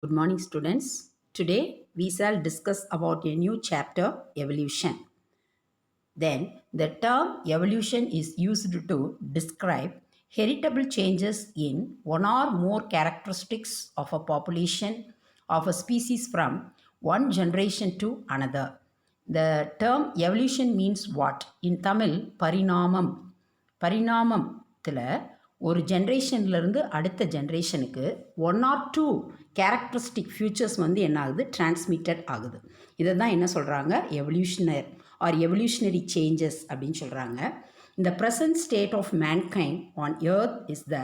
Good morning, students. Today we shall discuss about a new chapter, evolution. Then, the term evolution is used to describe heritable changes in one or more characteristics of a population of a species from one generation to another. The term evolution means what? In Tamil, பரிணாமம் பரிணாமத்தில் ஒரு ஜென்ரேஷன்லேருந்து அடுத்த ஜென்ரேஷனுக்கு one or two characteristic features வந்து என்ன ஆகுது, transmitted ஆகுது. இதை தான் என்ன சொல்கிறாங்க, எவல்யூஷனர் ஆர் எவல்யூஷனரி சேஞ்சஸ் அப்படின்னு சொல்கிறாங்க. The present state of mankind on earth is the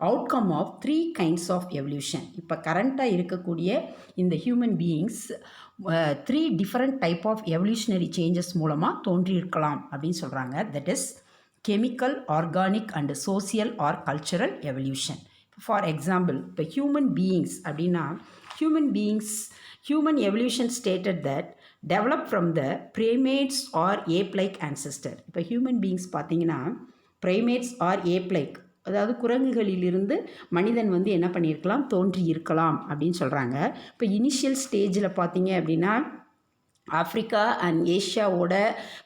outcome of three kinds of evolution. இப்போ கரண்ட்டாக இருக்கக்கூடிய இந்த human beings three different type of evolutionary changes மூலமாக தோன்றியிருக்கலாம் அப்படின்னு சொல்கிறாங்க. That is chemical, organic and social or cultural evolution. For example, இப்போ human beings அப்படின்னா human evolution stated that developed from the primates or ape-like ancestor. இப்போ human beings பார்த்தீங்கன்னா primates or ape-like, அதாவது குரங்குகளிலிருந்து மனிதன் வந்து என்ன பண்ணியிருக்கலாம், தோன்றி இருக்கலாம் அப்படின்னு சொல்கிறாங்க. இப்போ இனிஷியல் ஸ்டேஜில் பார்த்தீங்க அப்படின்னா ஆஃப்ரிக்கா அண்ட் ஏஷியாவோட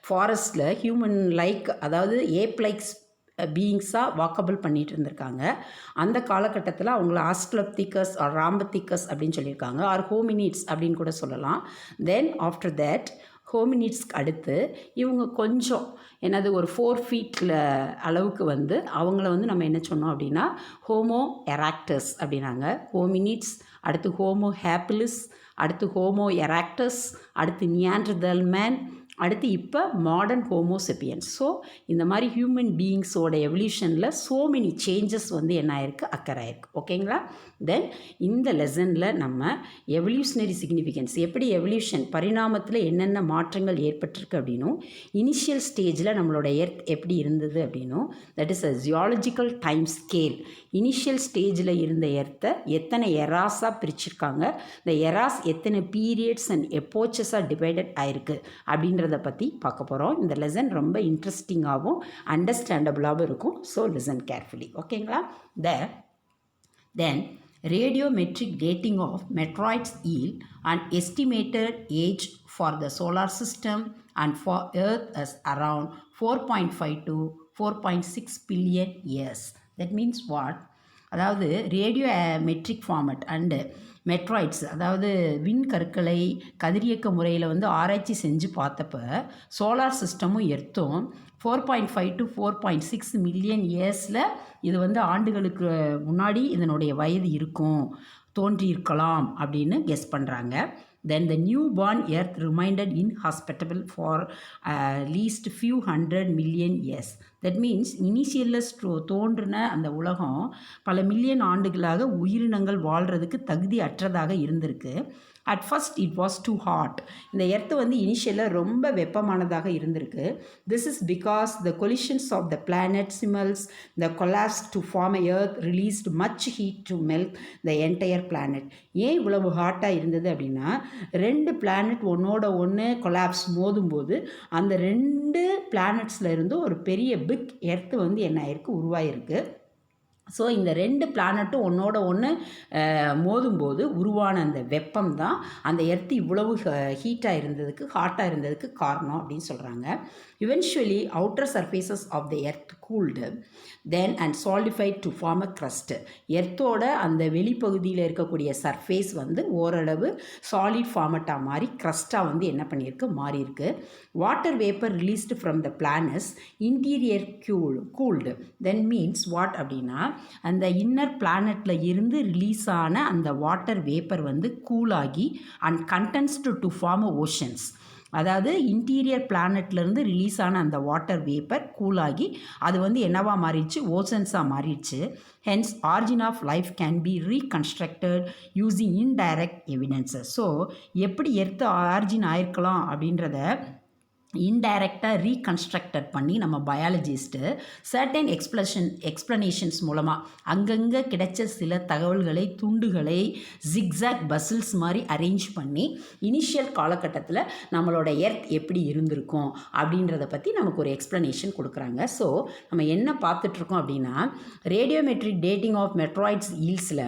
ஃபாரஸ்ட்டில் ஹியூமன் லைக், அதாவது ஏப் லைக்ஸ் பீயிங்ஸாக வாக்கபிள் பண்ணிகிட்டு இருந்திருக்காங்க. அந்த காலகட்டத்தில் அவங்கள ஆஸ்ட்ரலோபித்திகஸ் ஆர் ராம்பத்திகஸ் அப்படின்னு சொல்லியிருக்காங்க, ஆர் ஹோமினிட்ஸ் அப்படின்னு கூட சொல்லலாம். தென் ஆஃப்டர் தேட் ஹோமினிட்ஸ்க்கு அடுத்து இவங்க கொஞ்சம் என்னது ஒரு 4 feet அளவுக்கு வந்து அவங்கள வந்து நம்ம என்ன சொன்னோம் அப்படின்னா ஹோமோ எராக்டஸ் அப்படின்னாங்க. ஹோமினிட்ஸ், அடுத்து ஹோமோ ஹேப்பிலிஸ், அடுத்து ஹோமோ எராக்டஸ், அடுத்து நியாண்டர்தல் மேன், அடுத்து இப்போ மாடர்ன் ஹோமோசெப்பியன்ஸ். ஸோ இந்த மாதிரி ஹியூமன் பீயிங்ஸோட எவல்யூஷனில் ஸோ மெனி சேஞ்சஸ் வந்து என்ன ஆயிருக்கு, அக்கர் ஆயிருக்கு. ஓகேங்களா? தென் இந்த லெசனில் நம்ம எவல்யூஷனரி சிக்னிஃபிகன்ஸ், எப்படி எவல்யூஷன் பரிணாமத்தில் என்னென்ன மாற்றங்கள் ஏற்பட்டிருக்கு அப்படின்னும், இனிஷியல் ஸ்டேஜில் நம்மளோட எர்த் எப்படி இருந்தது அப்படின்னும், that is a geological time scale. Initial ஸ்டேஜில் இருந்த எர்த்தை எத்தனை எராஸாக பிரிச்சிருக்காங்க, இந்த எராஸ் எத்தனை பீரியட்ஸ் அண்ட் எப்போச்சஸாக டிவைடட் ஆயிருக்கு அப்படின்ற பற்றி பார்க்க போகிறோம். இந்த லெசன் ரொம்ப இன்ட்ரெஸ்டிங்காகவும் அண்டர்ஸ்டாண்டபிளாகவும் இருக்கும். So listen carefully. ஓகேங்களா? தென் radiometric dating of meteoroids yield an estimated age for the solar system and for Earth as around 4.5 to 4.6 billion years. That means what? அதாவது ரேடியோ மெட்ரிக் ஃபார்மட் அண்டு மெட்ராய்ட்ஸ், அதாவது விண்கற்களை கதிரியக்க முறையில் வந்து ஆராய்ச்சி செஞ்சு பார்த்தப்ப சோலார் சிஸ்டமும் எர்த்தும் 4.5 to 4.6 மில்லியன் இயர்ஸில் இது வந்து ஆண்டுகளுக்கு முன்னாடி இதனுடைய வயது இருக்கும், தோன்றியிருக்கலாம் அப்படின்னு கெஸ் பண்ணுறாங்க. Then the newborn earth remained inhospitable for least few hundred million years. That means இனிஷியலில் தோன்றின அந்த உலகம் பல மில்லியன் ஆண்டுகளாக உயிரினங்கள் வாழ்கிறதுக்கு தகுதி அற்றதாக இருந்திருக்கு. At first it was too hot. இந்த எர்த்து வந்து இனிஷியலில் ரொம்ப வெப்பமானதாக இருந்திருக்கு. This is because the collisions of the planetesimals the collapse to form a earth released much heat to melt the entire planet. ஏன் இவ்வளவு ஹாட்டாக இருந்தது அப்படின்னா, 2 பிளானட் ஒன்றோட ஒன்று கொலாப்ஸ் மோதும்போது அந்த 2 பிளானட்ஸில் இருந்து ஒரு பெரிய பிக் எர்த்து வந்து என்ன ஆயிருக்கு, உருவாயிருக்கு. ஸோ இந்த 2 பிளானட்டும் ஒன்றோட ஒன்று மோதும்போது உருவான அந்த வெப்பம் தான் அந்த எர்த்து இவ்வளவு ஹாட்டாக இருந்ததுக்கு காரணம் அப்படின்னு சொல்கிறாங்க. Eventually outer surfaces of the earth cooled then and solidified to form a crust. எர்த்தோட அந்த வெளிப்பகுதியில் இருக்கக்கூடிய சர்ஃபேஸ் வந்து ஓரளவு சாலிட் ஃபார்மட்டாக மாறி க்ரஸ்ட்டாக வந்து என்ன பண்ணியிருக்கு, மாறியிருக்கு. Water vapour released from the planets interior cooled. Then means what அப்படின்னா, அந்த இன்னர் பிளானட்டில் இருந்து ரிலீஸ் ஆன அந்த வாட்டர் வேப்பர் வந்து கூலாகி and condensed to form oceans. அதாவது இன்டீரியர் பிளானட்லேருந்து ரிலீஸ் ஆன அந்த வாட்டர் வேப்பர் கூலாகி அது வந்து என்னவா மாறிடுச்சு, ஓஷன்ஸாக மாறிடுச்சு. Hence origin of life can be reconstructed using indirect evidences. So எப்படி எர்த்து ஆரிஜின் ஆயிருக்கலாம் அப்படின்றத இன்டைரக்டாக ரீகன்ஸ்ட்ரக்டட் பண்ணி நம்ம பயாலஜிஸ்ட்டு சர்டன் எக்ஸ்ப்ளனேஷன்ஸ் மூலமாக அங்கங்கே கிடைச்ச சில தகவல்களை துண்டுகளை ஜிக்ஸாக் பசில்ஸ் மாதிரி அரேஞ்ச் பண்ணி இனிஷியல் காலகட்டத்தில் நம்மளோட எர்த் எப்படி இருந்திருக்கும் அப்படின்றத பற்றி நமக்கு ஒரு எக்ஸ்ப்ளனேஷன் கொடுக்குறாங்க. ஸோ நம்ம என்ன பார்த்துட்ருக்கோம் அப்படின்னா ரேடியோமெட்ரிக் டேட்டிங் ஆஃப் மெட்ராய்ட்ஸ் ஈல்ஸில்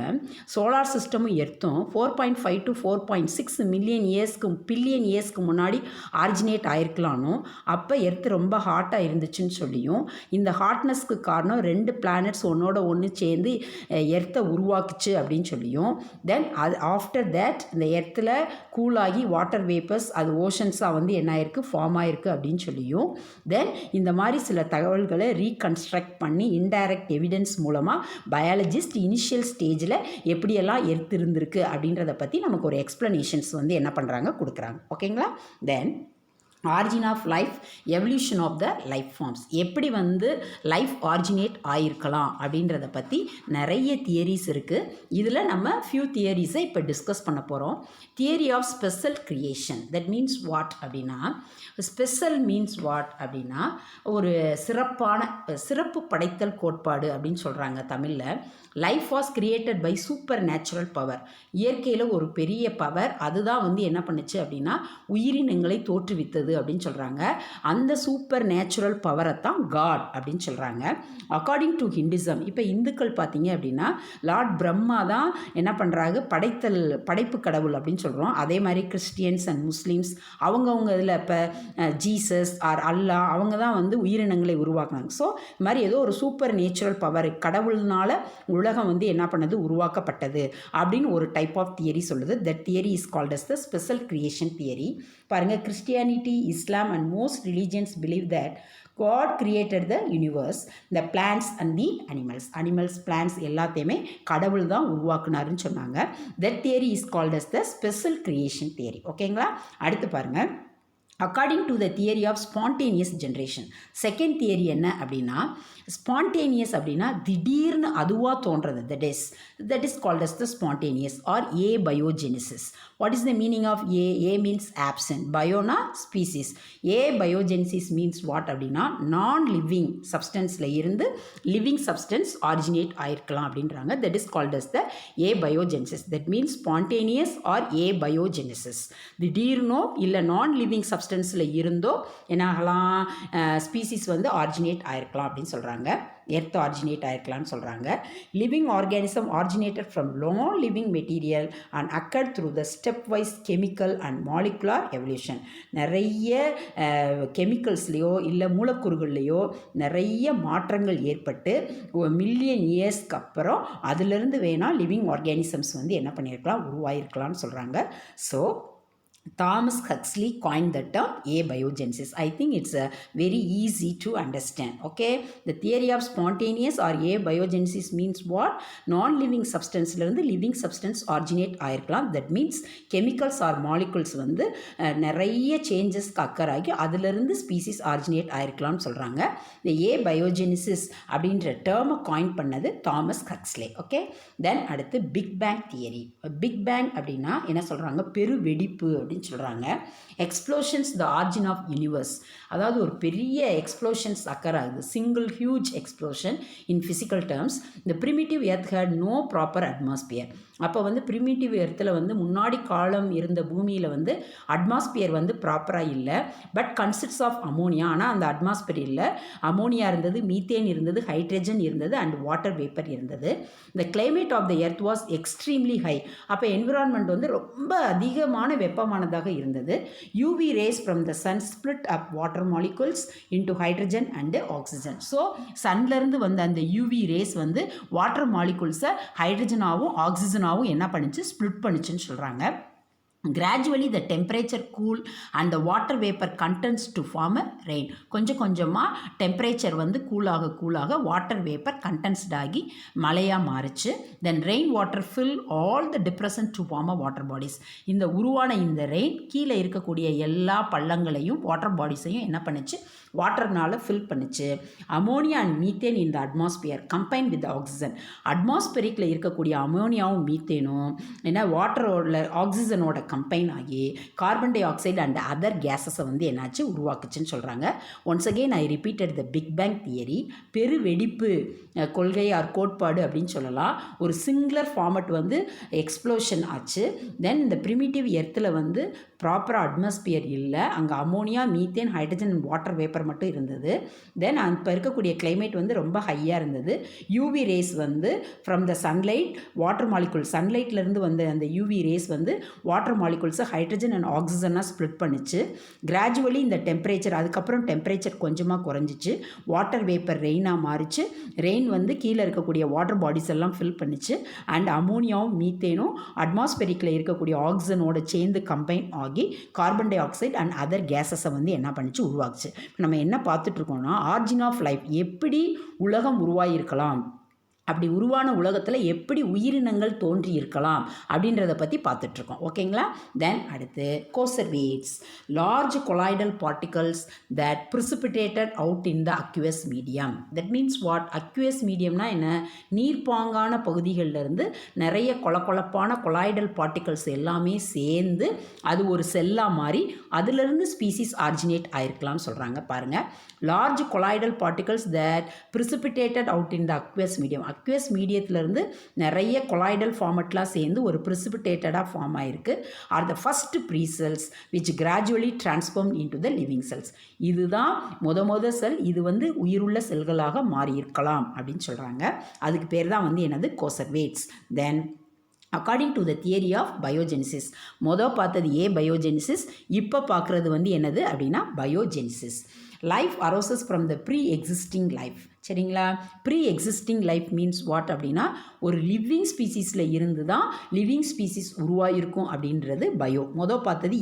சோலார் சிஸ்டமும் எர்த்தும் 4.5 to 4.6 மில்லியன் இயர்ஸ்க்கு முன்னாடி ஆரிஜினேட் ஆயிருக்கலாம். அப்போ எர்த் ரொம்ப ஹாட்டாக இருந்துச்சுன்னு சொல்லியும் இந்த ஹாட்னஸ்க்கு காரணம் 2 பிளானட்ஸ் ஒன்னோட ஒன்று சேர்ந்து எர்த்தை உருவாக்குச்சு அப்படின்னு சொல்லியும் தென் அது ஆஃப்டர் தேட் இந்த எர்த்தில் கூலாகி வாட்டர் வேப்பர்ஸ் அது ஓஷன்ஸாக வந்து என்ன ஆயிருக்கு ஃபார்ம் ஆயிருக்கு அப்படின்னு சொல்லியும் தென் இந்த மாதிரி சில தகவல்களை ரீகன்ஸ்ட்ரக்ட் பண்ணி இன்டைரக்ட் எவிடன்ஸ் மூலமாக பயாலஜிஸ்ட் இனிஷியல் ஸ்டேஜில் எப்படியெல்லாம் எர்த் இருந்திருக்கு அப்படின்றத பற்றி நமக்கு ஒரு எக்ஸ்ப்ளனேஷன்ஸ் வந்து என்ன பண்ணுறாங்க கொடுக்குறாங்க. ஓகேங்களா? Then origin of life, evolution of the life forms, எப்படி வந்து லைஃப் ஆரிஜினேட் ஆகிருக்கலாம் அப்படின்றத பற்றி நிறைய தியரிஸ் இருக்குது. இதில் நம்ம ஃபியூ தியரிஸை இப்போ டிஸ்கஸ் பண்ண போகிறோம். Theory of special creation, that means what அப்படின்னா ஸ்பெஷல் மீன்ஸ் வாட் அப்படின்னா ஒரு சிறப்பு படைத்தல் கோட்பாடு அப்படின்னு சொல்கிறாங்க தமிழில். Life was created by supernatural power, இயற்கையில் ஒரு பெரிய பவர் அதுதான் வந்து என்ன பண்ணுச்சு அப்படின்னா உயிரினங்களை தோற்றுவித்தது அப்படின்னு சொல்கிறாங்க. அந்த சூப்பர் நேச்சுரல் பவரை தான் காட் அப்படின்னு சொல்கிறாங்க. அக்கார்டிங் டு ஹிந்துசம், இப்போ இந்துக்கள் பார்த்தீங்க அப்படின்னா லார்ட் பிரம்மா தான் என்ன பண்ணுறாங்க படைப்பு கடவுள் அப்படின்னு சொல்கிறோம். அதே மாதிரி கிறிஸ்டியன்ஸ் அண்ட் முஸ்லீம்ஸ் அவங்கவுங்க இதில் இப்போ ஜீசஸ் ஆர் அல்லா அவங்க தான் வந்து உயிரினங்களை உருவாக்குனாங்க. ஸோ இது மாதிரி ஏதோ ஒரு சூப்பர் நேச்சுரல் பவர் கடவுள்னால உலகம் வந்து என்ன பண்ணது உருவாக்கப்பட்டது அப்படின்னு ஒரு டைப் ஆஃப் தியரி சொல்லுது. That theory is called as the special creation theory. பாருங்கள், Christianity, Islam and most religions believe that God created the universe, the plants and the animals, plants எல்லாத்தையுமே கடவுள் தான் உருவாக்குனாருன்னு சொன்னாங்க. That theory is called as the special creation theory. ஓகேங்களா? அடுத்து பாருங்கள், according to the theory of spontaneous generation. Second theory என்ன அப்படின்னா spontaneous அப்படின்னா திடீர்னு அதுவாக தோன்றது, that is called as the spontaneous or abiogenesis. What is the meaning of A? A means absent, பயோனா species. Abiogenesis means what அப்படின்னா non living சப்ஸ்டன்ஸில் இருந்து living substance originate ஆயிருக்கலாம் அப்படின்றாங்க. That is called as the abiogenesis. That means spontaneous or abiogenesis. திடீர்னோ இல்லை non living சப்ஸ்டன்ஸில் இருந்தோ என்னாகலாம் species வந்து originate ஆயிருக்கலாம் அப்படின்னு சொல்கிறாங்க. எர்த் ஆரிஜினேட் ஆயிருக்கலாம்னு சொல்கிறாங்க. Living organism originated from non living material and occurred through the stepwise chemical and molecular evolution. நிறைய கெமிக்கல்ஸ்லேயோ இல்லை மூலக்கூறுகள்லையோ நிறைய மாற்றங்கள் ஏற்பட்டு மில்லியன் இயர்ஸ்க்கு அப்புறம் அதிலிருந்து வேணால் லிவிங் ஆர்கானிசம்ஸ் வந்து என்ன பண்ணியிருக்கலாம் உருவாயிருக்கலாம்னு சொல்கிறாங்க. So Thomas Huxley coined the term abiogenesis. I think it's very easy to understand. Okay, the theory of spontaneous or abiogenesis means what? Non-living substance இருந்து living substance originate ஆயிருக்கலாம். That means chemicals or molecules வந்து நிறைய changes occur ஆகி அதிலிருந்து species originate ஆயிருக்கலாம்னு சொல்கிறாங்க. இந்த abiogenesis அப்படின்ற டேர்மை coin பண்ணது தாமஸ் ஹக்ஸ்லே. ஓகே, தென் அடுத்து big bang theory. Big bang அப்படின்னா என்ன சொல்கிறாங்க? பெரு வெடிப்பு அப்படின்னு சொல்கிறாங்க. Explosions the origin of universe, அதாவது ஒரு பெரிய எக்ஸ்ப்ளோஷன்ஸ் அக்கர் ஆகுது, single huge explosion in physical terms. இந்த primitive earth had no proper atmosphere. அப்போ வந்து ப்ரிமிட்டிவ் எர்த்தில் வந்து முன்னாடி காலம் இருந்த பூமியில் வந்து அட்மாஸ்பியர் வந்து ப்ராப்பராக இல்லை, பட் கன்சிஸ்ட்ஸ் ஆஃப் அமோனியா. ஆனால் அந்த அட்மாஸ்பியர் இல்லை, அமோனியா இருந்தது, மீத்தேன் இருந்தது, ஹைட்ரஜன் இருந்தது அண்ட் வாட்டர் வேப்பர் இருந்தது. இந்த climate of the earth was extremely high. அப்போ என்விரான்மெண்ட் வந்து ரொம்ப அதிகமான வெப்பமானதாக இருந்தது. UV rays from the sun split up water molecules into hydrogen and oxygen. So சன்லேருந்து வந்த அந்த யூவி ரேஸ் வந்து வாட்டர் மாலிகுல்ஸை ஹைட்ரஜனாகவும் ஆக்சிஜனாகவும் என்ன பண்ணுச்சு? ஸ்ப்ளிட் பண்ணுச்சுன்னு சொல்கிறாங்க. Gradually the temperature cool and the water vapor contends to form a rain. கொஞ்சம் கொஞ்சமாக டெம்பரேச்சர் வந்து கூலாக வாட்டர் வேப்பர் கண்டென்ஸ்ட் ஆகி மழையாக மாறிச்சு. Then rain water fill all the depression to form a water bodies. இந்த உருவான இந்த ரெயின் கீழே இருக்கக்கூடிய எல்லா பள்ளங்களையும் வாட்டர் பாடிஸையும் என்ன பண்ணுச்சு? வாட்டர்னால் ஃபில் பண்ணுச்சு. அமோனியா அண்ட் மீத்தேன் இந்த அட்மாஸ்பியர் கம்பைன் வித் ஆக்சிஜன். அட்மாஸ்பியரிக்கில் இருக்கக்கூடிய அமோனியாவும் மீத்தேனும் ஏன்னா வாட்டரோட ஆக்சிஜனோட கம்பைன் ஆகி carbon dioxide and other கேஸஸை வந்து என்னாச்சு உருவாக்குச்சுன்னு சொல்கிறாங்க. Once again I repeated the big bang theory. பெரு வெடிப்பு கொள்கை ஆர் கோட்பாடு அப்படின்னு சொல்லலாம். ஒரு சிங்குலர் ஃபார்மட் வந்து எக்ஸ்ப்ளோஷன் ஆச்சு. தென் இந்த ப்ரிமிட்டிவ் எர்த்தில் வந்து ப்ராப்பராக அட்மாஸ்பியர் இல்லை. அங்கே ammonia, methane, hydrogen and water vapour மட்டும் இருந்தது. தென் இப்போ இருக்கக்கூடிய கிளைமேட் வந்து ரொம்ப ஹையாக இருந்தது. யூவி ரேஸ் வந்து from the sunlight water molecule, சன்லைட்லேருந்து வந்த அந்த யூவி ரேஸ் வந்து வாட்டர் மாலிகுல்ஸை ஹைட்ரஜன் அண்ட் ஆக்சிஜனாக ஸ்ப்ளிட் பண்ணிச்சு. கிராஜுவலி இந்த டெம்பரேச்சர், அதுக்கப்புறம் டெம்பரேச்சர் கொஞ்சமாக குறைஞ்சிச்சு. வாட்டர் வேப்பர் ரெயினாக மாறிச்சு. ரெயின் வந்து கீழே இருக்கக்கூடிய வாட்டர் பாடிஸ் எல்லாம் ஃபில் பண்ணிச்சு. அண்ட் அமோனியாவும் மீத்தேனும் அட்மாஸ்பெரிக்கில் இருக்கக்கூடிய ஆக்சிஜனோட சேர்ந்து கம்பைன் ஆகி carbon dioxide and other கேஸஸை வந்து என்ன பண்ணிச்சு உருவாக்குச்சு. நம்ம என்ன பார்த்துட்ருக்கோம்னா ஆரிஜின் ஆஃப் லைஃப், எப்படி உலகம் உருவாகியிருக்கலாம், அப்படி உருவான உலகத்தில் எப்படி உயிரினங்கள் தோன்றி இருக்கலாம் அப்படின்றத பற்றி பார்த்துட்ருக்கோம். ஓகேங்களா? தென் அடுத்து coacervates, large colloidal particles that precipitated out in the aqueous medium. That means what? Aqueous மீடியம்னா என்ன? நீர்ப்பாங்கான பகுதிகளிலிருந்து நிறைய கொலக்கொலப்பான கொலாய்டல் பார்ட்டிகல்ஸ் எல்லாமே சேர்ந்து அது ஒரு செல்லாக மாறி அதிலிருந்து ஸ்பீசிஸ் ஆரிஜினேட் ஆயிருக்கலாம்னு சொல்கிறாங்க. பாருங்கள், large colloidal particles that precipitated out in the aqueous medium. Aqueous மீடியத்திலிருந்து நிறைய கொலாய்டல் ஃபார்மெட்லாம் சேர்ந்து ஒரு ப்ரிசிபிடேட்டடாக ஃபார்ம் ஆகிருக்கு. Or the first pre cells which gradually transform into the living cells. இதுதான் மொத செல். இது வந்து உயிருள்ள செல்களாக மாறியிருக்கலாம் அப்படின்னு சொல்கிறாங்க. அதுக்கு பேர் தான் வந்து என்னது? Coacervates. Then according to the theory of biogenesis, பார்த்தது பயோஜெனிசிஸ், இப்போ பார்க்குறது வந்து என்னது அப்படின்னா biogenesis. Life arises from the pre existing life. சரிங்களா? Pre existing life means what அப்படின்னா ஒரு லிவிங் ஸ்பீசிஸில் இருந்து தான் லிவிங் ஸ்பீசிஸ் உருவாயிருக்கும் அப்படின்றது பயோ. பார்த்தது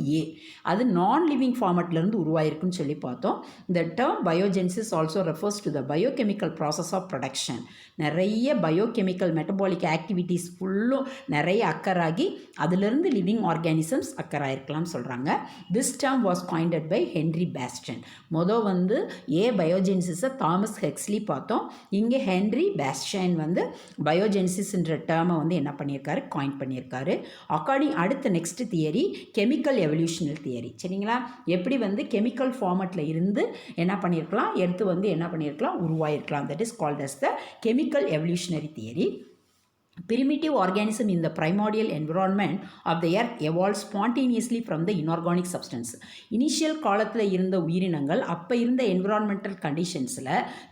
அது நான் லிவிங் ஃபார்மட்லேருந்து உருவாயிருக்குன்னு சொல்லி பார்த்தோம். இந்த term biogenesis also refers to the biochemical process of production. நிறைய பயோகெமிக்கல் மெட்டபாலிக் ஆக்டிவிட்டீஸ் ஃபுல்லும் நிறைய அக்கராகி அதிலிருந்து லிவிங் ஆர்கானிசம்ஸ் அக்கராயிருக்கலாம்னு சொல்கிறாங்க. This term was coined by Henry Bastian. வந்து பயோஜெனிசிஸை தாமஸ் ஹெக்ஸ்லி பார்த்தோம். இங்கே ஹென்ரி பேஸ்டன் வந்து பயோஜெனிசிஸ்ன்ற டேர்மை வந்து என்ன பண்ணியிருக்காரு? காயின் பண்ணியிருக்காரு. அடுத்த நெக்ஸ்ட் தியரி கெமிக்கல் எவல்யூஷனல் தியரி. சரிங்களா? எப்படி வந்து கெமிக்கல் ஃபார்மட்டில் இருந்து என்ன பண்ணியிருக்கலாம், எடுத்து வந்து என்ன பண்ணியிருக்கலாம், உருவாயிருக்கலாம். That is called as the chemical evolutionary theory. Primitive organism in the primordial environment of the earth evolved spontaneously from the inorganic substance. Initial காலத்தில் இருந்த உயிரினங்கள் அப்போ இருந்த என்விரான்மெண்டல் கண்டிஷன்ஸில்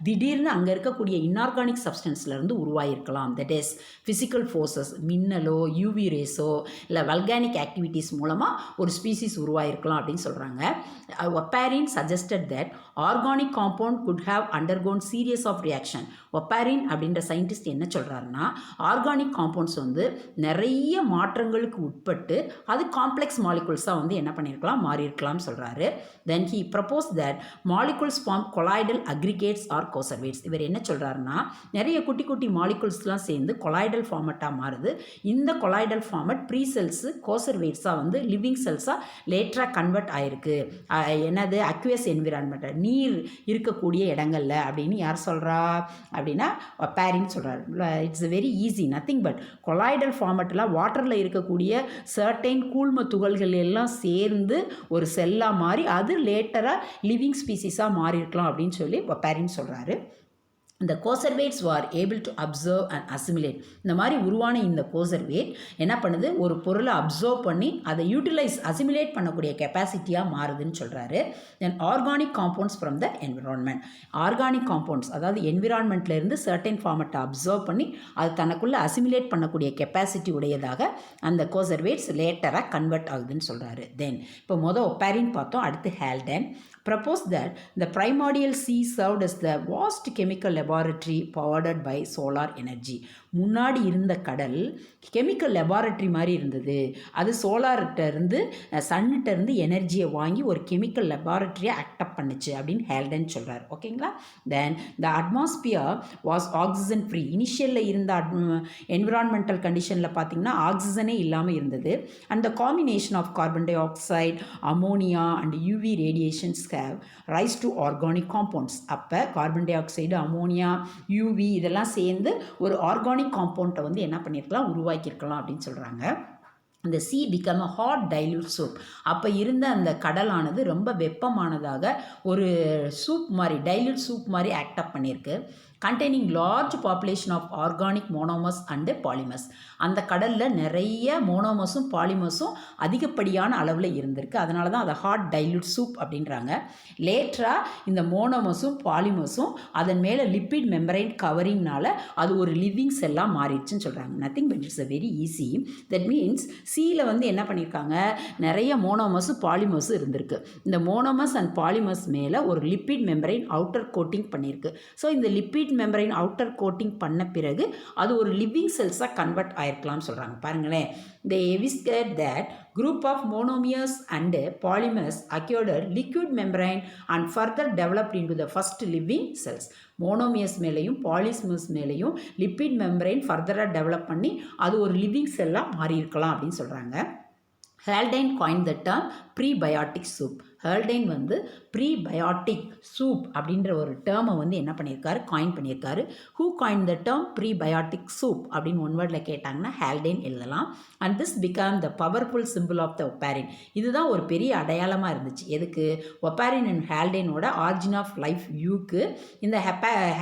திடீர்னு அங்கே இருக்கக்கூடிய இன்ஆர்கானிக் சப்ஸ்டன்ஸ்லேருந்து உருவாயிருக்கலாம். தட் இஸ் ஃபிசிக்கல் ஃபோர்ஸஸ், மின்னலோ யூவி ரேஸோ இல்லை வல்கானிக் ஆக்டிவிட்டீஸ் மூலமாக ஒரு ஸ்பீசிஸ் உருவாயிருக்கலாம் அப்படின்னு சொல்கிறாங்க. Oparin suggested that organic compound could have undergone series of reaction. Oparin அப்படின்ற சயின்டிஸ்ட் என்ன சொல்கிறாருன்னா ஆர்கானிக் காம்பவுண்ட்ஸ் வந்து நிறைய மாற்றங்களுக்கு உட்பட்டு அது காம்ப்ளெக்ஸ் மாலிகுல்ஸாக வந்து என்ன பண்ணியிருக்கலாம், மாறியிருக்கலாம்னு சொல்கிறாரு. Then he propose that molecules form colloidal aggregates or coacervates. இவர் என்ன சொல்கிறாருன்னா நிறைய குட்டி குட்டி மாலிகுல்ஸ்லாம் சேர்ந்து கொலாய்டல் ஃபார்மட்டாக மாறுது. இந்த கொலாய்டல் ஃபார்மட் ப்ரீ செல்ஸு கோசர்வேட்ஸாக வந்து லிவிங் செல்ஸாக லேட்டராக கன்வெர்ட் ஆகிருக்கு. என்னது? அக்யூவஸ் என்விரான்மெண்ட், நீர் இருக்கக்கூடிய இடங்களில் அப்படின்னு யார் சொல்கிறா அப்படின்னா பேரின்னு சொல்கிறார். It's very easy, nothing but colloidal ஃபார்மட்டில் வாட்டரில் இருக்கக்கூடிய சர்டைன் கூழ்ம துகள்கள் எல்லாம் சேர்ந்து ஒரு செல்லாக மாறி அது லேட்டராக லிவிங் ஸ்பீசிஸாக மாறி இருக்கலாம் அப்படின்னு சொல்லி பேரின்னு சொல்கிறாரு. இந்த coacervates were able to absorb and assimilate. இந்த மாதிரி உருவான இந்த கோசர்வேட் என்ன பண்ணுது, ஒரு பொருளை அப்சர்வ் பண்ணி அதை யூட்டிலைஸ் அசிமிலேட் பண்ணக்கூடிய கெப்பாசிட்டியாக மாறுதுன்னு சொல்கிறாரு. Then organic compounds from the environment. Organic compounds அதாவது என்விரான்மெண்ட்லேருந்து சர்டைன் ஃபார்மட்டை அப்சர்வ் பண்ணி அது தனக்குள்ளே அசிமிலேட் பண்ணக்கூடிய கெப்பாசிட்டி உடையதாக அந்த கோசர்வேட்ஸ் லேட்டராக கன்வெர்ட் ஆகுதுன்னு சொல்கிறாரு. தென் இப்போ ஒப்பாரின் பார்த்தோம். அடுத்து Haldane proposed that the primordial sea served as the vast chemical laboratory powered by solar energy. முன்னாடி இருந்த கடல் கெமிக்கல் லெபார்ட்ரி மாதிரி இருந்தது. அது சோலார்கிட்ட இருந்து சன்னிட்ட இருந்து எனர்ஜியை வாங்கி ஒரு கெமிக்கல் லெபார்ட்ரியை ஆக்டப் பண்ணுச்சு அப்படின்னு ஹேல்டன் சொல்கிறார். ஓகேங்களா? Then the atmosphere was oxygen free. இனிஷியலில் இருந்த என்விரான்மெண்டல் கண்டிஷனில் பார்த்திங்கன்னா ஆக்சிஜனே இல்லாமல் இருந்தது. And the combination of carbon dioxide, ammonia and UV radiations have rise to organic compounds. அப்போ carbon dioxide, ammonia, UV இதெல்லாம் சேர்ந்து ஒரு ஆர்கானிக் காம்பவுண்டை வந்து என்ன பண்ணியிருக்கலாம், உருவாக்கியிருக்கலாம் அப்படின்னு சொல்கிறாங்க. இந்த sea become a hot dilute soup. அப்போ இருந்த அந்த கடலானது ரொம்ப வெப்பமானதாக ஒரு சூப் மாதிரி டைல்யூட் சூப் மாதிரி ஆக்ட் அப் பண்ணியிருக்கு. Containing large population of organic monomers and polymers. அந்த கடலில் நிறைய மோனோமர்ஸும் பாலிமர்ஸும் அதிகப்படியான அளவில் இருந்திருக்கு. அதனால தான் அதை ஹாட் டைல்யூட் சூப் அப்படின்றாங்க. லேட்டராக இந்த மோனோமர்ஸும் பாலிமர்ஸும் அதன் மேலே லிப்பிட் மெம்பரைன் கவரிங்னால அது ஒரு லிவிங் செல்லாக மாறிடுச்சுன்னு சொல்கிறாங்க. Nothing but it's a very easy. That means சீல வந்து என்ன பண்ணியிருக்காங்க, நிறைய மோனோமர்ஸும் பாலிமர்ஸும் இருந்திருக்கு. இந்த மோனோமர்ஸ் அண்ட் பாலிமர்ஸ் மேலே ஒரு லிப்பிட் மெம்பரைன் அவுட்டர் கோட்டிங் பண்ணியிருக்கு. ஸோ இந்த லிப்பிட் மெம்பரைன் அவுட்டர் கோட்டிங் பண்ண பிறகு அது ஒரு லிவிங் செல்ஸாக கன்வெர்ட் ஆயிருக்கலாம்னு சொல்கிறாங்க. பாருங்களேன், they eviscerate that group of monomers and polymers acquired liquid membrane and further developed into the first living cells. மோனோமியர்ஸ் மேலேயும் பாலிமர்ஸ் மேலேயும் லிப்பிட் மெம்பரைன் ஃபர்தராக டெவலப் பண்ணி அது ஒரு லிவிங் செல்லாக மாறி இருக்கலாம் அப்படின்னு சொல்கிறாங்க. Haldane coin the term prebiotic soup. Haldane வந்து ப்ரீபயாட்டிக் சூப் அப்படின்ற ஒரு டேர்மை வந்து என்ன பண்ணியிருக்காரு, காயின் பண்ணியிருக்காரு. Who coin the term prebiotic soup அப்படின்னு ஒன் வேர்டில் கேட்டாங்கன்னா ஹால்டைன் எழுதலாம். And this become the powerful symbol of the Oparin. இதுதான் ஒரு பெரிய அடையாளமாக இருந்துச்சு. எதுக்கு? ஒப்பாரின் அண்ட் ஹால்டைனோட ஆரிஜின் ஆஃப் லைஃப் வியூக்கு இந்த